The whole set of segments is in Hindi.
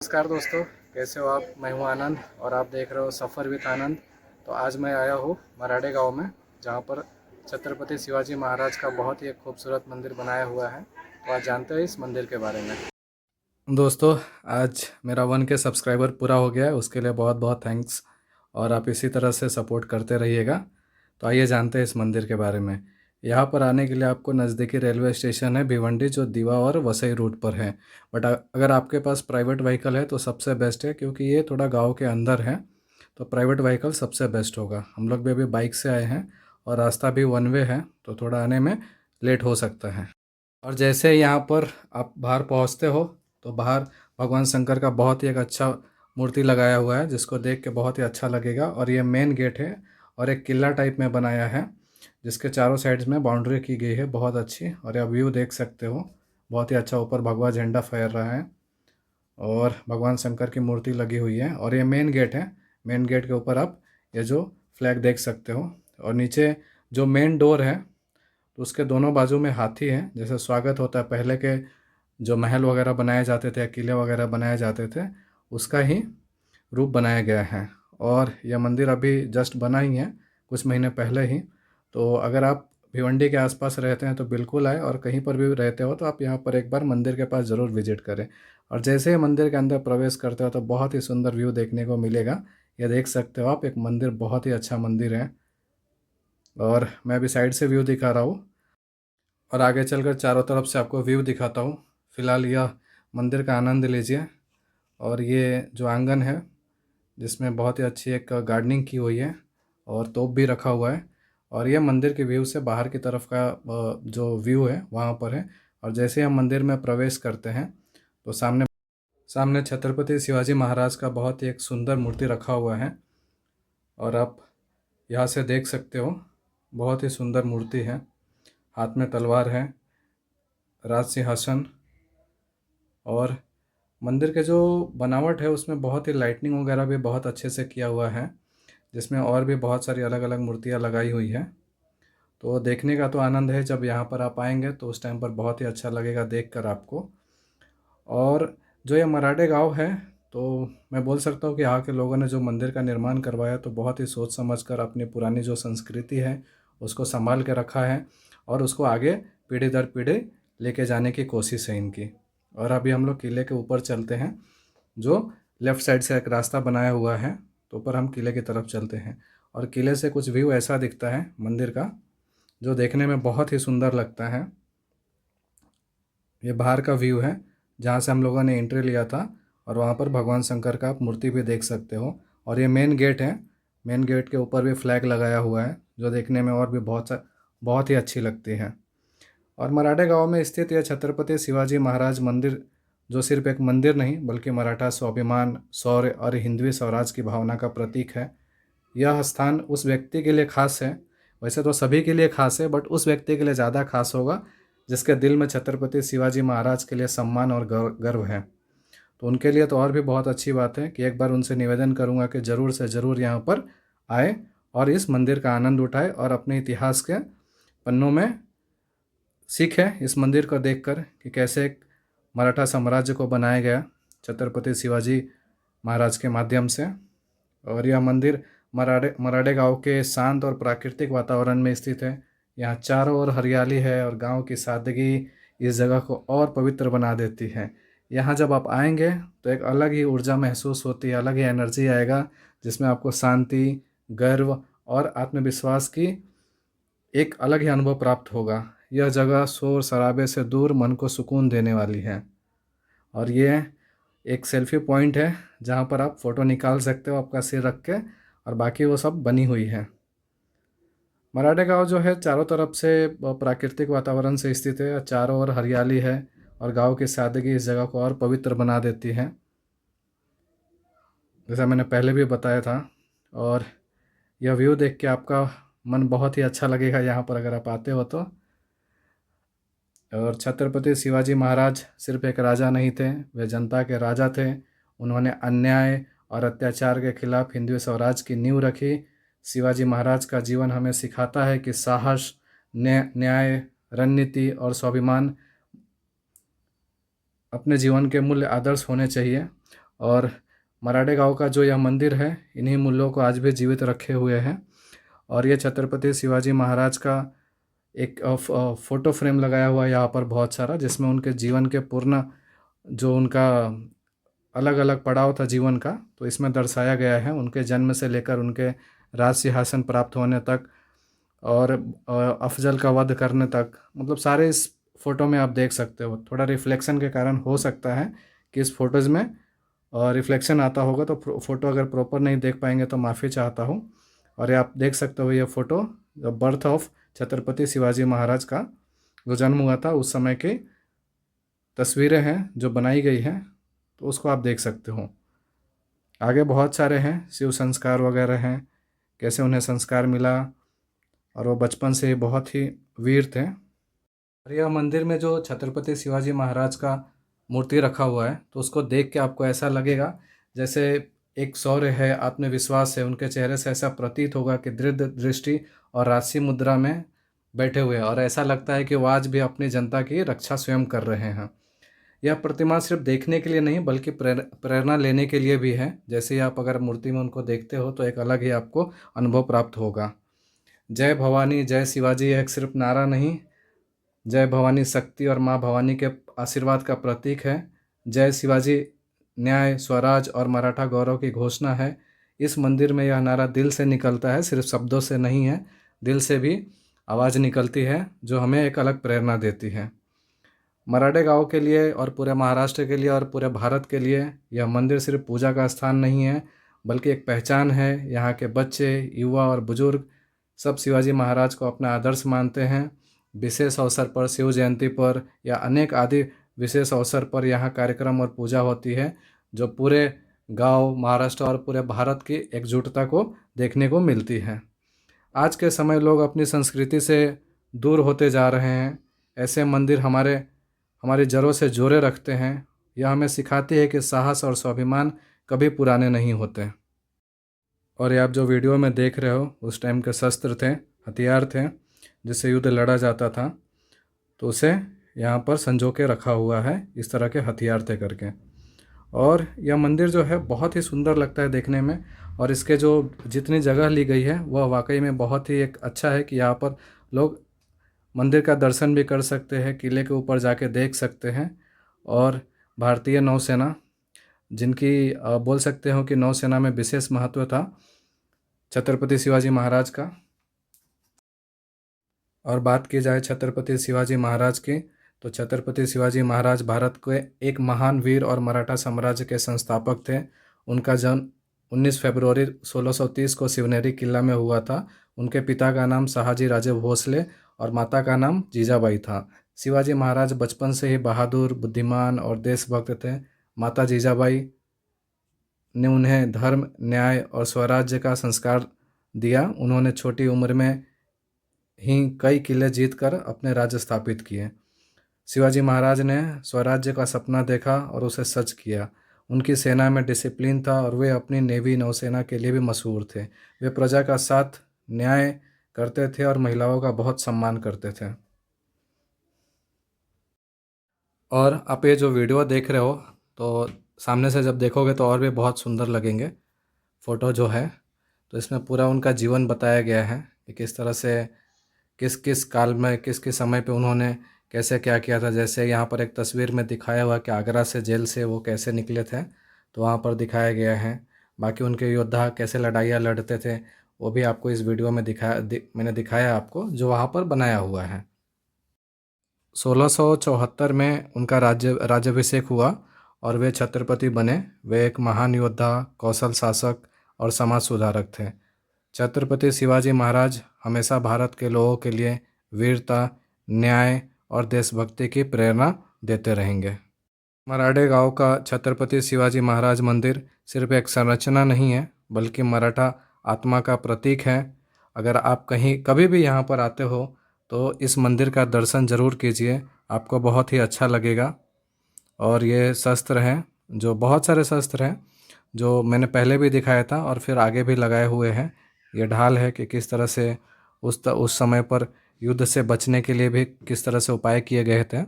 नमस्कार दोस्तों, कैसे हो आप। मैं हूं आनंद और आप देख रहे हो सफ़र विद आनंद। तो आज मैं आया हूं मराठे गांव में, जहां पर छत्रपति शिवाजी महाराज का बहुत ही एक खूबसूरत मंदिर बनाया हुआ है। तो आज जानते हैं इस मंदिर के बारे में। दोस्तों, आज मेरा 1K सब्सक्राइबर पूरा हो गया है, उसके लिए बहुत बहुत थैंक्स। और आप इसी तरह से सपोर्ट करते रहिएगा। तो आइए जानते हैं इस मंदिर के बारे में। यहाँ पर आने के लिए आपको नज़दीकी रेलवे स्टेशन है भिवंडी, जो दीवा और वसई रूट पर है। बट अगर आपके पास प्राइवेट व्हीकल है तो सबसे बेस्ट है, क्योंकि ये थोड़ा गांव के अंदर है। तो प्राइवेट व्हीकल सबसे बेस्ट होगा। हम लोग भी अभी बाइक से आए हैं और रास्ता भी वन वे है, तो थोड़ा आने में लेट हो सकता है। और जैसे यहाँ पर आप बाहर पहुँचते हो तो बाहर भगवान शंकर का बहुत ही एक अच्छा मूर्ति लगाया हुआ है, जिसको देख के बहुत ही अच्छा लगेगा। और ये मेन गेट है और एक किला टाइप में बनाया है, जिसके चारों साइड्स में बाउंड्री की गई है बहुत अच्छी। और यह व्यू देख सकते हो, बहुत ही अच्छा। ऊपर भगवा झंडा फहर रहा है और भगवान शंकर की मूर्ति लगी हुई है। और ये मेन गेट है। मेन गेट के ऊपर आप ये जो फ्लैग देख सकते हो। और नीचे जो मेन डोर है, तो उसके दोनों बाजू में हाथी हैं। जैसे स्वागत होता है, पहले के जो महल वगैरह बनाए जाते थे, किले वगैरह बनाए जाते थे, उसका ही रूप बनाया गया है। और यह मंदिर अभी जस्ट बना ही है, कुछ महीने पहले ही। तो अगर आप भिवंडी के आसपास रहते हैं तो बिल्कुल आए, और कहीं पर भी रहते हो तो आप यहाँ पर एक बार मंदिर के पास ज़रूर विजिट करें। और जैसे ही मंदिर के अंदर प्रवेश करते हो तो बहुत ही सुंदर व्यू देखने को मिलेगा। ये देख सकते हो आप, एक मंदिर बहुत ही अच्छा मंदिर है। और मैं अभी साइड से व्यू दिखा रहा हूँ और आगे चलकर चारों तरफ से आपको व्यू दिखाता हूँ। फिलहाल यह मंदिर का आनंद लीजिए। और ये जो आंगन है, जिसमें बहुत ही अच्छी एक गार्डनिंग की हुई है और तोप भी रखा हुआ है। और यह मंदिर के व्यू से बाहर की तरफ का जो व्यू है वहाँ पर है। और जैसे हम मंदिर में प्रवेश करते हैं तो सामने सामने छत्रपति शिवाजी महाराज का बहुत ही एक सुंदर मूर्ति रखा हुआ है। और आप यहाँ से देख सकते हो, बहुत ही सुंदर मूर्ति है। हाथ में तलवार है, राज सिंहासन। और मंदिर के जो बनावट है उसमें बहुत ही लाइटनिंग वगैरह भी बहुत अच्छे से किया हुआ है, जिसमें और भी बहुत सारी अलग अलग मूर्तियाँ लगाई हुई है। तो देखने का तो आनंद है। जब यहाँ पर आप आएंगे तो उस टाइम पर बहुत ही अच्छा लगेगा देखकर आपको। और जो ये मराठे गांव है, तो मैं बोल सकता हूँ कि यहाँ के लोगों ने जो मंदिर का निर्माण करवाया तो बहुत ही सोच समझकर अपनी पुरानी जो संस्कृति है उसको संभाल के रखा है, और उसको आगे पीढ़ी दर पीढ़ी लेके जाने की कोशिश है इनकी। और अभी हम लोग किले के ऊपर चलते हैं, जो लेफ़्ट साइड से एक रास्ता बनाया हुआ है। तो ऊपर हम किले की तरफ चलते हैं और किले से कुछ व्यू ऐसा दिखता है मंदिर का, जो देखने में बहुत ही सुंदर लगता है। ये बाहर का व्यू है, जहाँ से हम लोगों ने एंट्री लिया था। और वहाँ पर भगवान शंकर का आप मूर्ति भी देख सकते हो। और ये मेन गेट है। मेन गेट के ऊपर भी फ्लैग लगाया हुआ है, जो देखने में और भी बहुत ही अच्छी लगती है। और मराठे गांव में स्थित यह छत्रपति शिवाजी महाराज मंदिर, जो सिर्फ एक मंदिर नहीं बल्कि मराठा स्वाभिमान, शौर्य और हिंदवी स्वराज की भावना का प्रतीक है। यह स्थान उस व्यक्ति के लिए खास है। वैसे तो सभी के लिए खास है, बट उस व्यक्ति के लिए ज़्यादा खास होगा जिसके दिल में छत्रपति शिवाजी महाराज के लिए सम्मान और गर्व है। तो उनके लिए तो और भी बहुत अच्छी बात है कि एक बार उनसे निवेदन करूंगा कि ज़रूर से ज़रूर यहाँ पर आए और इस मंदिर का आनंद उठाए और अपने इतिहास के पन्नों में सीखें इस मंदिर को देखकर कि कैसे एक मराठा साम्राज्य को बनाया गया छत्रपति शिवाजी महाराज के माध्यम से। और यह मंदिर मराठे गांव के शांत और प्राकृतिक वातावरण में स्थित है। यहाँ चारों ओर हरियाली है और गांव की सादगी इस जगह को और पवित्र बना देती है। यहाँ जब आप आएंगे तो एक अलग ही ऊर्जा महसूस होती है, अलग ही एनर्जी आएगा, जिसमें आपको शांति, गर्व और आत्मविश्वास की एक अलग ही अनुभव प्राप्त होगा। यह जगह शोर शराबे से दूर मन को सुकून देने वाली है। और ये एक सेल्फी पॉइंट है, जहाँ पर आप फ़ोटो निकाल सकते हो आपका सिर रख के, और बाकी वो सब बनी हुई है। मराठे गांव जो है चारों तरफ से प्राकृतिक वातावरण से स्थित है, चारों ओर हरियाली है और गांव की सादगी इस जगह को और पवित्र बना देती है, जैसा मैंने पहले भी बताया था। और यह व्यू देख के आपका मन बहुत ही अच्छा लगेगा यहाँ पर अगर आप आते हो तो। और छत्रपति शिवाजी महाराज सिर्फ एक राजा नहीं थे, वे जनता के राजा थे। उन्होंने अन्याय और अत्याचार के खिलाफ हिंदू स्वराज की नींव रखी। शिवाजी महाराज का जीवन हमें सिखाता है कि साहस, न्याय, रणनीति और स्वाभिमान अपने जीवन के मूल्य आदर्श होने चाहिए। और मराठे गांव का जो यह मंदिर है इन्हीं मूल्यों को आज भी जीवित रखे हुए हैं। और ये छत्रपति शिवाजी महाराज का एक फोटो फ्रेम लगाया हुआ है यहाँ पर बहुत सारा, जिसमें उनके जीवन के पूर्ण जो उनका अलग अलग पड़ाव था जीवन का, तो इसमें दर्शाया गया है उनके जन्म से लेकर उनके राज सिंहासन प्राप्त होने तक और अफजल का वध करने तक, मतलब सारे इस फोटो में आप देख सकते हो। थोड़ा रिफ्लेक्शन के कारण हो सकता है कि इस फोटोज़ में रिफ्लेक्शन आता होगा, तो फ़ोटो अगर प्रॉपर नहीं देख पाएंगे तो माफ़ी चाहता हूँ। और ये आप देख सकते हो ये photo birth of Chhatrapati Shivaji Maharaj का जो जन्म हुआ था उस समय की तस्वीरें हैं जो बनाई गई हैं, तो उसको आप देख सकते हो। आगे बहुत सारे हैं शिव संस्कार वगैरह हैं, कैसे उन्हें संस्कार मिला और वो बचपन से ही बहुत ही वीर थे। और यह मंदिर में जो छत्रपति शिवाजी महाराज का मूर्ति रखा हुआ है, तो उसको देख के आपको ऐसा लगेगा जैसे एक शौर्य है, आत्मविश्वास है, उनके चेहरे से ऐसा प्रतीत होगा कि दृढ़ दृष्टि और राजसी मुद्रा में बैठे हुए हैं, और ऐसा लगता है कि वो आज भी अपनी जनता की रक्षा स्वयं कर रहे हैं। यह प्रतिमा सिर्फ देखने के लिए नहीं बल्कि प्रेरणा लेने के लिए भी है। जैसे ही आप अगर मूर्ति में उनको देखते हो तो एक अलग ही आपको अनुभव प्राप्त होगा। जय भवानी जय शिवाजी एक सिर्फ नारा नहीं, जय भवानी शक्ति और माँ भवानी के आशीर्वाद का प्रतीक है। जय शिवाजी न्याय, स्वराज और मराठा गौरव की घोषणा है। इस मंदिर में यह नारा दिल से निकलता है, सिर्फ शब्दों से नहीं है, दिल से भी आवाज़ निकलती है जो हमें एक अलग प्रेरणा देती है। मराठे गांव के लिए और पूरे महाराष्ट्र के लिए और पूरे भारत के लिए यह मंदिर सिर्फ पूजा का स्थान नहीं है बल्कि एक पहचान है। यहाँ के बच्चे, युवा और बुजुर्ग सब शिवाजी महाराज को अपना आदर्श मानते हैं। विशेष अवसर पर, शिव जयंती पर या अनेक आदि विशेष अवसर पर यहाँ कार्यक्रम और पूजा होती है जो पूरे गांव, महाराष्ट्र और पूरे भारत की एकजुटता को देखने को मिलती है। आज के समय लोग अपनी संस्कृति से दूर होते जा रहे हैं। ऐसे मंदिर हमारी जड़ों से जोड़े रखते हैं। यह हमें सिखाती है कि साहस और स्वाभिमान कभी पुराने नहीं होते। और ये आप जो वीडियो में देख रहे हो उस टाइम के शस्त्र थे, हथियार थे जिससे युद्ध लड़ा जाता था, तो उसे यहाँ पर संजो के रखा हुआ है, इस तरह के हथियार थे करके। और यह मंदिर जो है बहुत ही सुंदर लगता है देखने में, और इसके जो जितनी जगह ली गई है वह वाकई में बहुत ही एक अच्छा है कि यहाँ पर लोग मंदिर का दर्शन भी कर सकते हैं, किले के ऊपर जाके देख सकते हैं। और भारतीय नौसेना, जिनकी बोल सकते हो कि नौसेना में विशेष महत्व था छत्रपति शिवाजी महाराज का। और बात की जाए छत्रपति शिवाजी महाराज की, तो छत्रपति शिवाजी महाराज भारत के एक महान वीर और मराठा साम्राज्य के संस्थापक थे। उनका जन्म 19 फरवरी 1630 को शिवनेरी किला में हुआ था। उनके पिता का नाम शहाजी राजे भोसले और माता का नाम जीजाबाई था। शिवाजी महाराज बचपन से ही बहादुर, बुद्धिमान और देशभक्त थे। माता जीजाबाई ने उन्हें धर्म, न्याय और स्वराज्य का संस्कार दिया। उन्होंने छोटी उम्र में ही कई किले जीतकर अपने राज्य स्थापित किए। शिवाजी महाराज ने स्वराज्य का सपना देखा और उसे सच किया। उनकी सेना में डिसिप्लिन था और वे अपनी नेवी, नौसेना के लिए भी मशहूर थे। वे प्रजा का साथ, न्याय करते थे और महिलाओं का बहुत सम्मान करते थे। और आप ये जो वीडियो देख रहे हो तो सामने से जब देखोगे तो और भी बहुत सुंदर लगेंगे फ़ोटो जो है। तो इसमें पूरा उनका जीवन बताया गया है कि किस तरह से, किस किस काल में, किस किस समय पे उन्होंने कैसे क्या किया था। जैसे यहाँ पर एक तस्वीर में दिखाया हुआ कि आगरा से जेल से वो कैसे निकले थे, तो वहाँ पर दिखाया गया है। बाकी उनके योद्धा कैसे लड़ाइयाँ लड़ते थे वो भी आपको इस वीडियो में मैंने दिखाया आपको, जो वहाँ पर बनाया हुआ है। 1674 में उनका राज्याभिषेक हुआ और वे छत्रपति बने। वे एक महान योद्धा, कौशल शासक और समाज सुधारक थे। छत्रपति शिवाजी महाराज हमेशा भारत के लोगों के लिए वीरता, न्याय और देशभक्ति की प्रेरणा देते रहेंगे। मराठे गांव का छत्रपति शिवाजी महाराज मंदिर सिर्फ एक संरचना नहीं है बल्कि मराठा आत्मा का प्रतीक है। अगर आप कभी भी यहाँ पर आते हो तो इस मंदिर का दर्शन ज़रूर कीजिए, आपको बहुत ही अच्छा लगेगा। और ये शस्त्र हैं, जो बहुत सारे शस्त्र हैं जो मैंने पहले भी दिखाया था और फिर आगे भी लगाए हुए हैं। ये ढाल है कि किस तरह से उस समय पर युद्ध से बचने के लिए भी किस तरह से उपाय किए गए थे।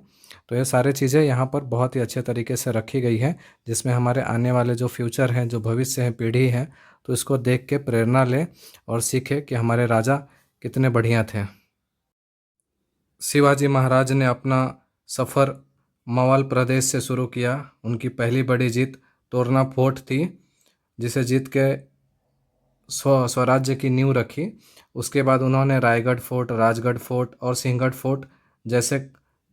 तो ये सारी चीज़ें यहाँ पर बहुत ही अच्छे तरीके से रखी गई है, जिसमें हमारे आने वाले जो फ्यूचर हैं, जो भविष्य है, पीढ़ी है, तो इसको देख के प्रेरणा ले और सीखे कि हमारे राजा कितने बढ़िया थे। शिवाजी महाराज ने अपना सफ़र मवाल प्रदेश से शुरू किया। उनकी पहली बड़ी जीत तोरना फोर्ट थी, जिसे जीत के स्वराज्य की नींव रखी। उसके बाद उन्होंने रायगढ़ फोर्ट, राजगढ़ फोर्ट और सिंहगढ़ फोर्ट जैसे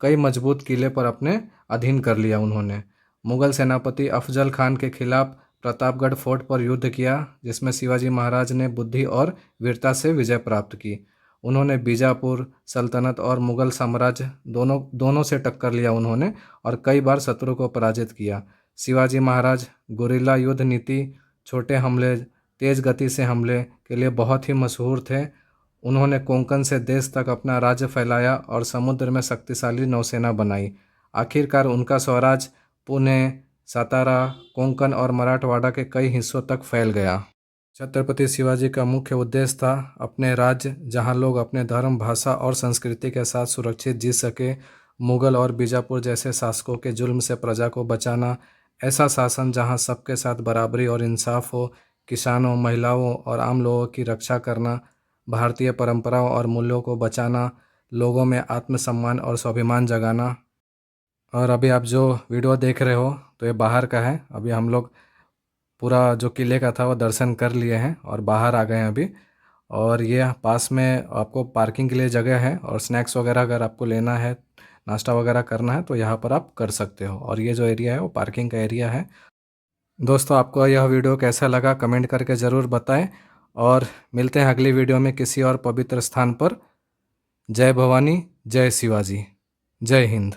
कई मजबूत किले पर अपने अधीन कर लिया उन्होंने। मुगल सेनापति अफजल खान के खिलाफ प्रतापगढ़ फोर्ट पर युद्ध किया, जिसमें शिवाजी महाराज ने बुद्धि और वीरता से विजय प्राप्त की। उन्होंने बीजापुर सल्तनत और मुगल साम्राज्य दोनों से टक्कर लिया उन्होंने, और कई बार शत्रु को पराजित किया। शिवाजी महाराज गुरिल्ला युद्ध नीति, छोटे हमले, तेज गति से हमले के लिए बहुत ही मशहूर थे। उन्होंने कोंकण से देश तक अपना राज्य फैलाया और समुद्र में शक्तिशाली नौसेना बनाई। आखिरकार उनका स्वराज पुणे, सातारा, कोंकण और मराठवाड़ा के कई हिस्सों तक फैल गया। छत्रपति शिवाजी का मुख्य उद्देश्य था अपने राज्य, जहां लोग अपने धर्म, भाषा और संस्कृति के साथ सुरक्षित जी सके, मुगल और बीजापुर जैसे शासकों के जुल्म से प्रजा को बचाना। ऐसा शासन जहां सबके साथ बराबरी और इंसाफ हो, किसानों, महिलाओं और आम लोगों की रक्षा करना, भारतीय परंपराओं और मूल्यों को बचाना, लोगों में आत्मसम्मान और स्वाभिमान जगाना। और अभी आप जो वीडियो देख रहे हो तो ये बाहर का है। अभी हम लोग पूरा जो किले का था वो दर्शन कर लिए हैं और बाहर आ गए हैं अभी। और ये पास में आपको पार्किंग के लिए जगह है, और स्नैक्स वगैरह अगर आपको लेना है, नाश्ता वगैरह करना है, तो यहाँ पर आप कर सकते हो। और ये जो एरिया है वो पार्किंग का एरिया है। दोस्तों, आपको यह वीडियो कैसा लगा कमेंट करके ज़रूर बताएं, और मिलते हैं अगली वीडियो में किसी और पवित्र स्थान पर। जय भवानी, जय शिवाजी, जय हिंद।